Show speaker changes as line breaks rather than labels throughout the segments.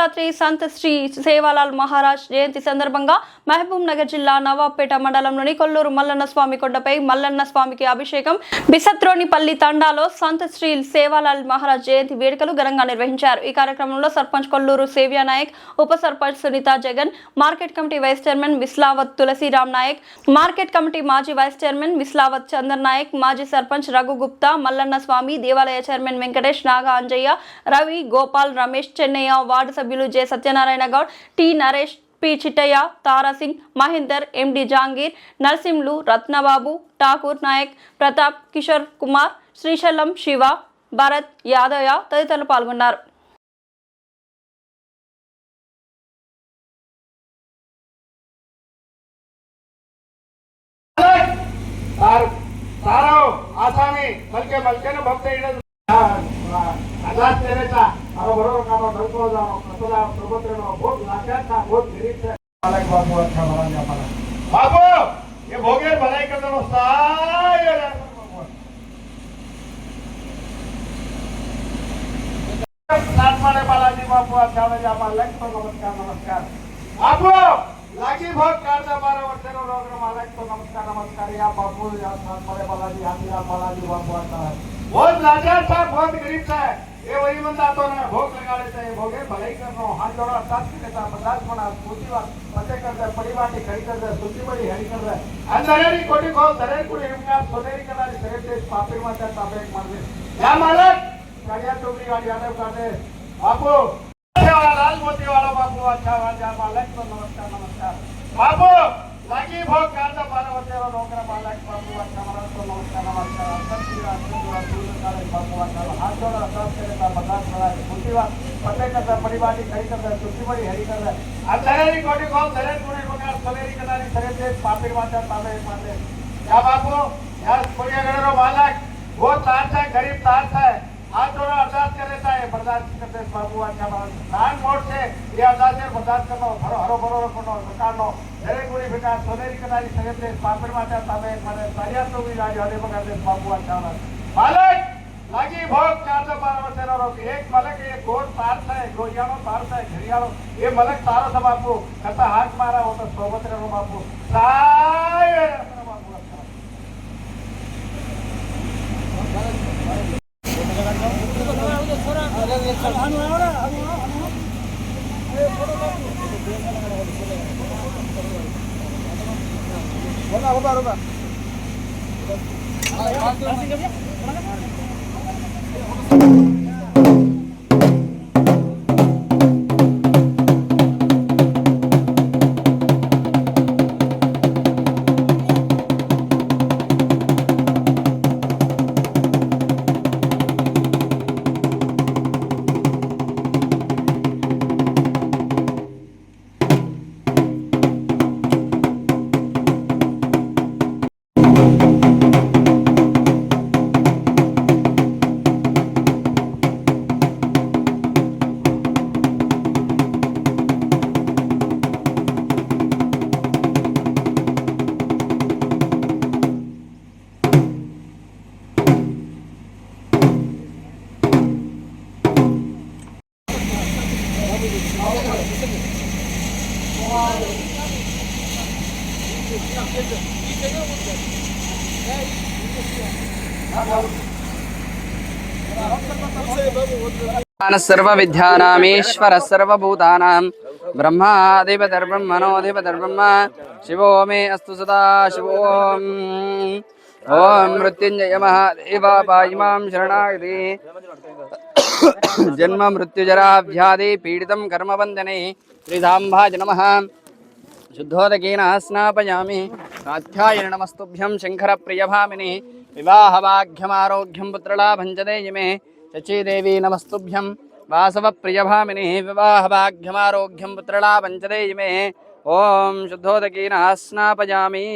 శివరాత్రి సంత్ శ్రీ సేవాలాల్ మహారాజ్ జయంతి సందర్భంగా మహబూబ్ నగర్ జిల్లా నవాబ్పేట మండలంలోని కొల్లూరు మల్లన్న స్వామి కొండపై మల్లన్న స్వామికి అభిషేకం బిసత్రోనిపల్లి తండాలో సంత్ శ్రీ సేవాలాల్ మహారాజ్ జయంతి వేడుకలు ఘనంగా నిర్వహించారు। ఈ కార్యక్రమంలో సర్పంచ్ కొల్లూరు సేవ్య నాయక్, ఉప sarpanch Sunitha Jagan, market committee vice chairman Vislavath Tulasiram Nayak, market committee మాజీ వైస్ చైర్మన్ విస్లావత్ చందర్ నాయక్, మాజీ సర్పంచ్ రఘు గుప్తా, మల్లన్న స్వామి దేవాలయ చైర్మన్ వెంకటేష్, నాగా అంజయ్య, రవి, గోపాల్, రమేష్, చెన్నయ్య, వార్డు సభ్యులు J Satyanarayana Goud, T Naresh, P Chittaiah, Tarasingh, Mahender, MD Jangir, Narsimhulu, Ratnababu, Thakur Nayak, Pratap, Kishore Kumar, Srisailam, Shiva, Bharath, Yadaiah తదితరులు పాల్గొన్నారు।
आसामी मलके मलके न भक्ते अल्लाह तेरे का और बरोबर का ढलको जाओ कसला प्रभुत्र नो बहुत लाचार था बहुत गरीब थे अलग बाबू अच्छा बना जा पाला बाबू ये भोगे भलाई कर दो साय साथ मारे बालाजी बाबू अच्छा बना जा पाला नमस्कार नमस्कार बाबू लागी भोग करता 12 वर्षों रोग मालक तो नमस्कार नमस्कार या बाबू या साथ मारे बालाजी हाथी बालाजी बाबू आता है बहुत लाचार था बहुत गरीब था ये वही बंदा तो ना भोग लगा लेता है भोगे भलाई करनो हाथ जोड़ा साथ के लेता बर्दाश्त बना पूछी बात पते करता परिवार की खड़ी करता सुची बड़ी हरी करता अंदरेरी कोटी को दरे कुड़ी हिमका सोनेरी कलारी सरे देश पापी माता ताबे मार दे या मालक गाड़ियां टोकरी गाड़ी यादव कर दे बापू वाला लाल मोती वाला बापू अच्छा वाला मालक तो नमस्कार नमस्कार बापू लागी भोग करता 12 वर्षों रोग मालक बापू अच्छा मालक तो नमस्कार नमस्कार बापू अच्छा हाथ जोड़ा साथ के लेता बर्दाश्त बना पूछी बात पते करता परिवार की खड़ी करता सुची बड़ी हरी करता अंदरेरी कोटी को दरे कुड़ी बंगाल सोनेरी कलारी सरे देश पापी माता ताबे मार दे या बापू यार कोई अगर मालक वो ताज है गरीब ताज है हाथ जोड़ा अरदास कर लेता है बर्दाश्त करते बाबू अच्छा नान मोड़ से ये अरदास है बर्दाश्त करना हरो हरो बरो रखो दुकानो दरे गुड़ी बेटा सोनेरी कनारी सगेते पापड़ माता ताबे मारे सारिया तो भी राज हरे बगाते बाबू अच्छा मालक लागी भोग 412 वर्षों रोग एक मलक एक गोट तारता है गोयानो तारता है घरियालो ये मलक तारो था बापू कता हाथ मारा हो तो सोबत रहो बापू साय बापू
सर्व विद्यानामीश्वर सर्वभूतानां ब्रह्माधिपतिर्ब्रह्मणोऽधिपतिर्ब्रह्म शिवो मे अस्तु सदा शिवो ओम मृत्युंजय महादेव पाहिमां शरणागति जन्म मृत्युजरा व्याधि पीडितं कर्मबन्धने श्रीधाम्भाज नमः शुद्धोदकेन स्नापयामि कात्यायन नमस्तुभ्यं शङ्करप्रियभामिनि विवाहभाग्यमारोग्यं पुत्रलाभं च देयिमे चचीदेवी नमस्तुभ्यं वासवप्रियभामिनि विवाहभाग्यमारोग्यं पुत्रलाभं च देयिमे ओम शुद्धोदकेन स्नापयामि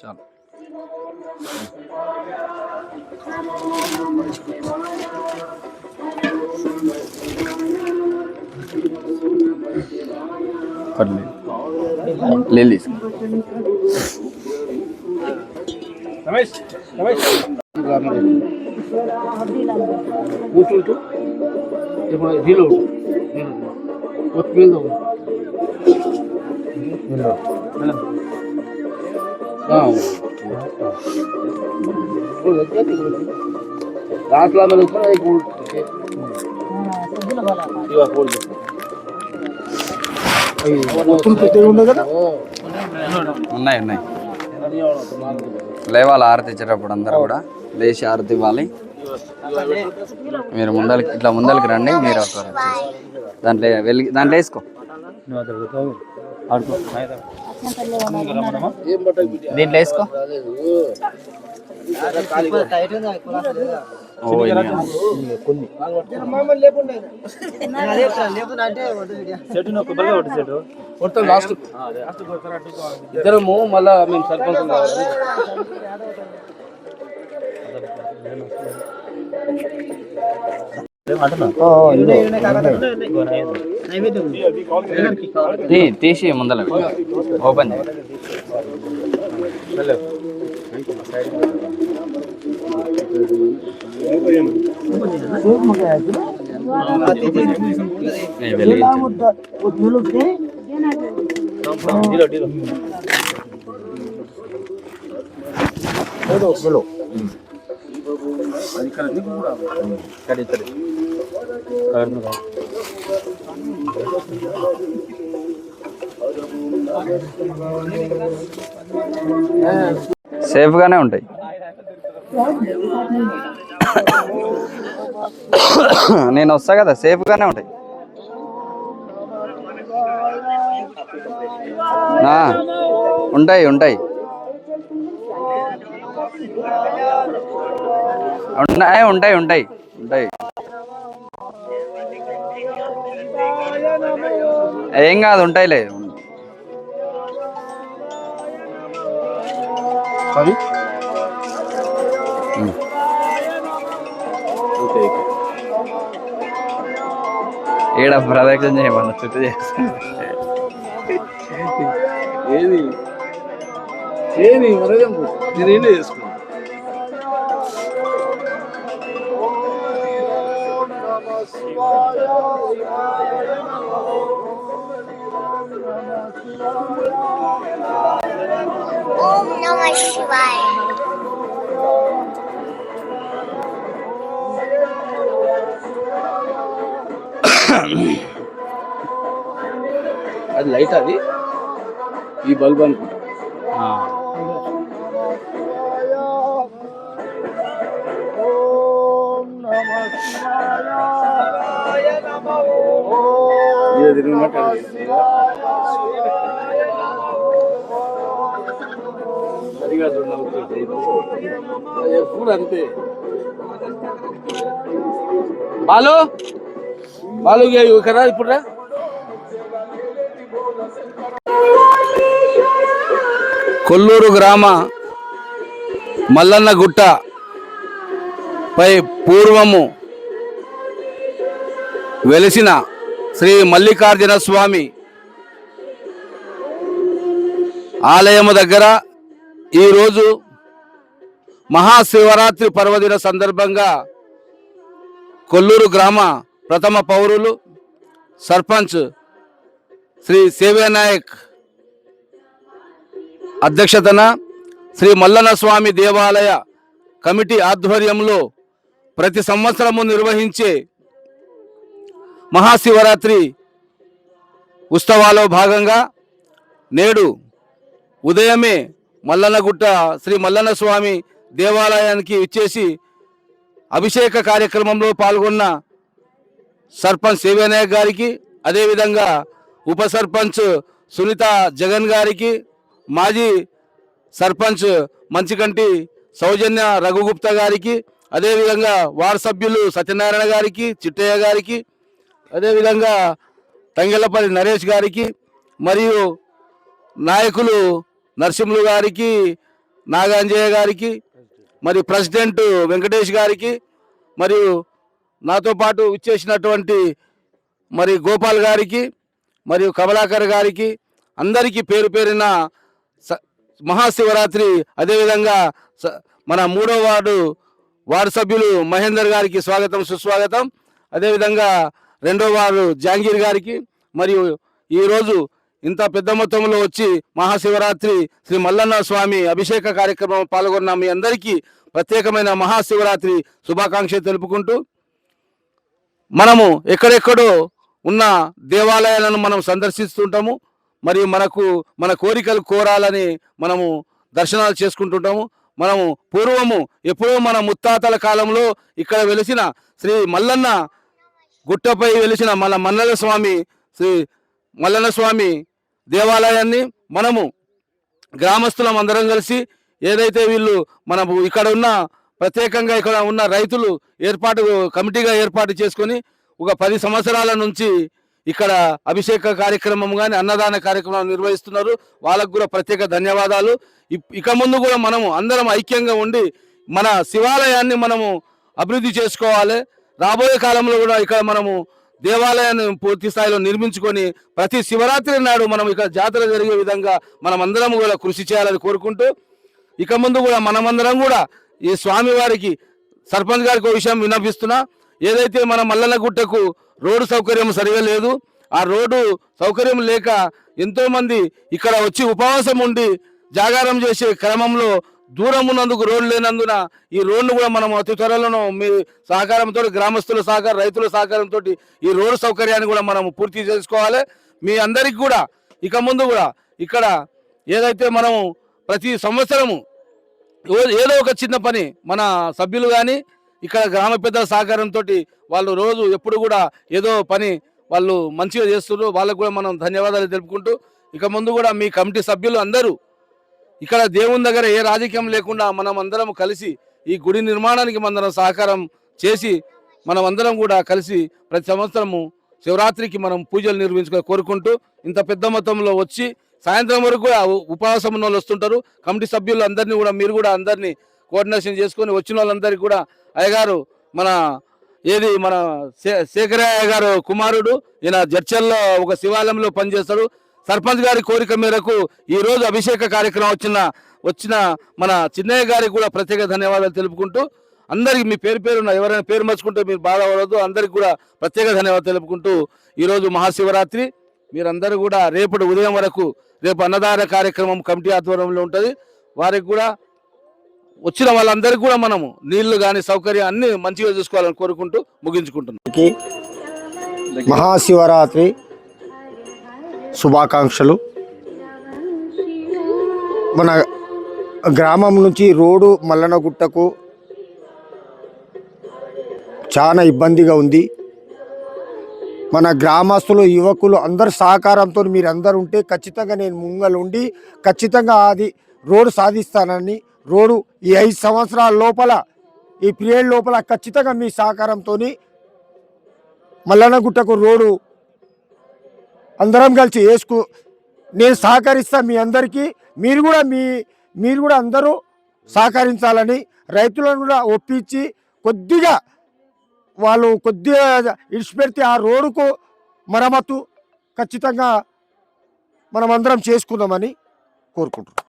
चलो कर ले ली
रमेश रमेश
ఉన్నాయి ఉన్నాయి లేవాలి ఆరతి ఇచ్చేటప్పుడు అందరూ కూడా లేచి ఆరతి ఇవ్వాలి. మీరు ముందరికి ఇట్లా ముందరికి రండి. మీరు ఒకరు దాంట్లో దాంట్లో వేసుకో. దీంట్లో వేసుకో.
ఇద్దరము మళ్ళా మేము సర్పంచ్
తీసి ముందర ఓపెన్ చేయి. సేఫ్ గానే ఉంటాయి. నేను వస్తా కదా, సేఫ్ గానే ఉంటాయి. ఉంటాయి ఉంటాయి ఉంటాయి ఉంటాయి ఉంటాయి ఉంటాయి. ఏం కాదు, ఉంటాయిలే. ఈడ ప్రదక్షిణ చేయమన్న చుట్టూ చేస్తా.
ఏది ఏది నేనే చేసుకున్నా.
ఓం నమః శివాయ.
అది లైట్, అది ఈ బల్బ్ అనుకుంటా. ఎప్పుడు అంతే. బాలు బాలు కదా ఇప్పుడు రా. కొల్లూరు గ్రామ మల్లన్న గుట్ట పై పూర్వము వెలిసిన శ్రీ మల్లికార్జున స్వామి ఆలయము దగ్గర ఈరోజు మహాశివరాత్రి పర్వదిన సందర్భంగా కొల్లూరు గ్రామ ప్రథమ పౌరులు సర్పంచ్ శ్రీ సేవ్యనాయక్ అధ్యక్షతన శ్రీ మల్లన్న స్వామి దేవాలయ కమిటీ ఆధ్వర్యంలో ప్రతి సంవత్సరము నిర్వహించే మహాశివరాత్రి ఉత్సవాల్లో భాగంగా నేడు ఉదయమే మల్లన్నగుట్ట శ్రీ మల్లన్న స్వామి దేవాలయానికి ఇచ్చేసి అభిషేక కార్యక్రమంలో పాల్గొన్న సర్పంచ్ సేవ్యనాయక్ గారికి, అదేవిధంగా ఉప సర్పంచ్ సునీత జగన్ గారికి, మాజీ సర్పంచ్ మంచికంటి సౌజన్య రఘుగుప్తా గారికి, అదేవిధంగా వార్డు సభ్యులు సత్యనారాయణ గారికి, చిట్టయ్య గారికి, అదేవిధంగా తంగెలపల్లి నరేష్ గారికి, మరియు నాయకులు నరసింహులు గారికి, నాగాంజయ్య గారికి, మరి ప్రెసిడెంట్ వెంకటేష్ గారికి, మరియు నాతో పాటు ఇచ్చేసినటువంటి మరి గోపాల్ గారికి, మరియు కమలాకర్ గారికి, అందరికీ పేరు పేరిన మహాశివరాత్రి, అదేవిధంగా మన 3వ వార్డు సభ్యులు మహేందర్ గారికి స్వాగతం సుస్వాగతం. అదేవిధంగా రెండో వారు జహాంగీర్ గారికి, మరియు ఈరోజు ఇంత పెద్ద మొత్తంలో వచ్చి మహాశివరాత్రి శ్రీ మల్లన్న స్వామి అభిషేక కార్యక్రమం పాల్గొన్న మీ అందరికీ ప్రత్యేకమైన మహాశివరాత్రి శుభాకాంక్షలు తెలుపుకుంటూ, మనము ఎక్కడెక్కడో ఉన్న దేవాలయాలను మనం సందర్శిస్తుంటాము, మరియు మన కోరికలు కోరాలని మనము దర్శనాలు చేసుకుంటుంటాము. మనము పూర్వము ఎప్పుడో మన ముత్తాతల కాలంలో ఇక్కడ వెలిసిన శ్రీ మల్లన్న గుట్టపై వెలిసిన మన శ్రీ మల్లన్న స్వామి దేవాలయాన్ని మనము గ్రామస్తులం అందరం కలిసి, ఏదైతే వీళ్ళు మనము ఇక్కడ ఉన్న ప్రత్యేకంగా ఇక్కడ ఉన్న రైతులు కమిటీగా ఏర్పాటు చేసుకొని ఒక 10 సంవత్సరాల నుంచి ఇక్కడ అభిషేక కార్యక్రమం కానీ అన్నదాన కార్యక్రమం నిర్వహిస్తున్నారు. వాళ్ళకు కూడా ప్రత్యేక ధన్యవాదాలు. ఇక ముందు కూడా మనము అందరం ఐక్యంగా ఉండి మన శివాలయాన్ని మనము అభివృద్ధి చేసుకోవాలి. రాబోయే కాలంలో కూడా ఇక్కడ మనము దేవాలయాన్ని పూర్తి స్థాయిలో నిర్మించుకొని ప్రతి శివరాత్రి నాడు మనం ఇక్కడ జాతర జరిగే విధంగా మనం అందరం కూడా కృషి చేయాలని కోరుకుంటూ, ఇక ముందు కూడా మనమందరం కూడా ఈ స్వామివారికి సర్పంచ్ గారికి ఒక విషయం విన్నపిస్తున్నా. ఏదైతే మన మల్లన్న గుట్టకు రోడ్డు సౌకర్యం సరిగా లేదు, ఆ రోడ్డు సౌకర్యం లేక ఎంతో మంది ఇక్కడ వచ్చి ఉపవాసం ఉండి జాగారం చేసే క్రమంలో దూరం ఉన్నందుకు రోడ్డు లేనందున ఈ రోడ్డు కూడా మనం అతి త్వరలోనూ మీ సహకారంతో, గ్రామస్తుల సహకారం, రైతుల సహకారంతో ఈ రోడ్డు సౌకర్యాన్ని కూడా మనం పూర్తి చేసుకోవాలి. మీ అందరికి కూడా ఇక ముందు కూడా ఇక్కడ ఏదైతే మనము ప్రతి సంవత్సరము ఏదో ఒక చిన్న పని మన సభ్యులు కానీ ఇక్కడ గ్రామ పెద్దల సహకారంతో వాళ్ళు రోజు ఎప్పుడు కూడా ఏదో పని వాళ్ళు మంచిగా చేస్తున్నారు. వాళ్ళకు కూడా మనం ధన్యవాదాలు తెలుపుకుంటూ, ఇక ముందు కూడా మీ కమిటీ సభ్యులు అందరూ ఇక్కడ దేవుని దగ్గర ఏ రాజకీయం లేకుండా మనం అందరం కలిసి ఈ గుడి నిర్మాణానికి మనం సహకారం చేసి మనం అందరం కూడా కలిసి ప్రతి సంవత్సరము శివరాత్రికి మనం పూజలు నిర్వహించుకొని కోరుకుంటూ, ఇంత పెద్ద మొత్తంలో వచ్చి సాయంత్రం వరకు కూడా ఉపవాసం ఉన్న వాళ్ళు వస్తుంటారు. కమిటీ సభ్యులు అందరినీ కూడా మీరు కూడా అందరినీ కోఆర్డినేషన్ చేసుకొని వచ్చిన వాళ్ళందరికీ కూడా అయ్యగారు మన శేఖరయ్య గారు కుమారుడు, ఈయన జడ్చల్లో ఒక శివాలయంలో పనిచేస్తాడు. సర్పంచ్ గారి కోరిక మేరకు ఈ రోజు అభిషేక కార్యక్రమం వచ్చిన మన చిన్నయ్య గారికి కూడా ప్రత్యేక ధన్యవాదాలు తెలుపుకుంటూ, అందరికి మీ పేరున ఎవరైనా పేరు మర్చుకుంటే మీరు బాధపడవద్దు, అందరికి కూడా ప్రత్యేక ధన్యవాదాలు తెలుపుకుంటూ, ఈరోజు మహాశివరాత్రి మీరందరూ కూడా రేపటి ఉదయం వరకు రేపు అన్నదాన కార్యక్రమం కమిటీ ఆధ్వర్యంలో ఉంటుంది. వారికి కూడా వచ్చిన వాళ్ళందరికీ కూడా మనము నీళ్లు కానీ సౌకర్యం అన్ని మంచిగా చూసుకోవాలని కోరుకుంటూ ముగించుకుంటున్నాం.
మహాశివరాత్రి శుభాకాంక్షలు. మన గ్రామం నుంచి రోడ్డు మల్లనగుట్టకు చాలా ఇబ్బందిగా ఉంది. మన గ్రామస్తులు, యువకులు అందరు సహకారంతో మీరు అందరు ఉంటే ఖచ్చితంగా నేను ముంగలుండి ఖచ్చితంగా అది రోడ్డు సాధిస్తానని, రోడ్డు ఈ 5 సంవత్సరాల లోపల, ఈ పీరియడ్ లోపల ఖచ్చితంగా మీ సహకారంతో మల్లనగుట్టకు రోడ్డు అందరం కలిసి నేను సహకరిస్తా మీ అందరికీ. మీరు కూడా అందరూ సహకరించాలని, రైతులను కూడా ఒప్పించి కొద్దిగా ఇడిచిపెడితే ఆ రోడ్డుకు మరమ్మతు ఖచ్చితంగా మనమందరం చేసుకుందామని కోరుకుంటున్నాం.